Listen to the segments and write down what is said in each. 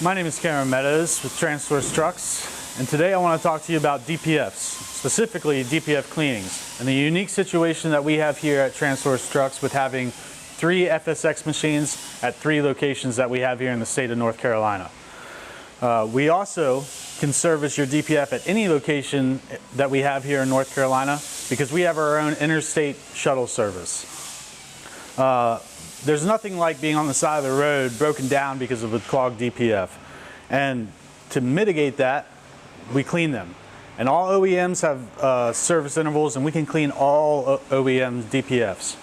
My name is Cameron Meadows with TranSource Trucks, and today I want to talk to you about DPFs, specifically DPF cleanings, and the unique situation that we have here at TranSource Trucks with having 3 FSX machines at 3 locations that we have here in the state of North Carolina. We also can service your DPF at any location that we have here in North Carolina because we have our own interstate shuttle service. There's nothing like being on the side of the road broken down because of a clogged DPF. And to mitigate that, we clean them. And all OEMs have service intervals, and we can clean all OEM's DPFs.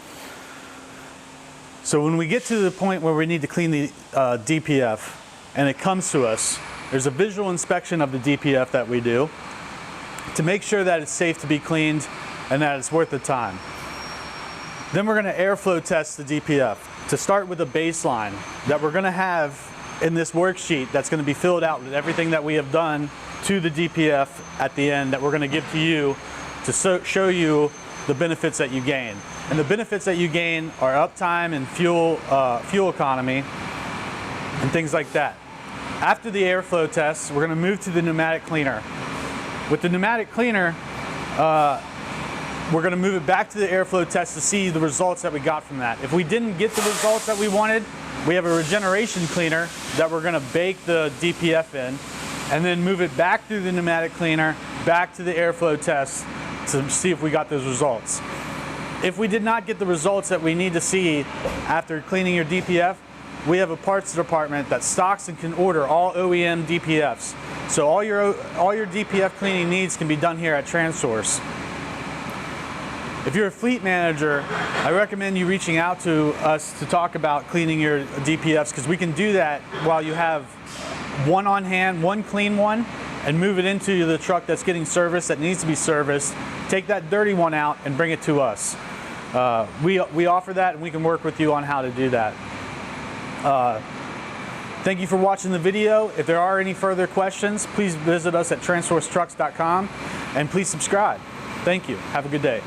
So when we get to the point where we need to clean the DPF and it comes to us, there's a visual inspection of the DPF that we do to make sure that it's safe to be cleaned and that it's worth the time. Then we're going to airflow test the DPF to start with a baseline that we're going to have in this worksheet that's going to be filled out with everything that we have done to the DPF at the end that we're going to give to you to show you the benefits that you gain. And the benefits that you gain are uptime and fuel economy and things like that. After the airflow tests, we're going to move to the pneumatic cleaner. With the pneumatic cleaner, we're going to move it back to the airflow test to see the results that we got from that. If we didn't get the results that we wanted, we have a regeneration cleaner that we're going to bake the DPF in and then move it back through the pneumatic cleaner, back to the airflow test to see if we got those results. If we did not get the results that we need to see after cleaning your DPF, we have a parts department that stocks and can order all OEM DPFs. So all your DPF cleaning needs can be done here at TranSource. If you're a fleet manager, I recommend you reaching out to us to talk about cleaning your DPFs because we can do that while you have one on hand, one clean one, and move it into the truck that's getting serviced, that needs to be serviced. Take that dirty one out and bring it to us. We offer that, and we can work with you on how to do that. Thank you for watching the video. If there are any further questions, please visit us at transourcetrucks.com and please subscribe. Thank you. Have a good day.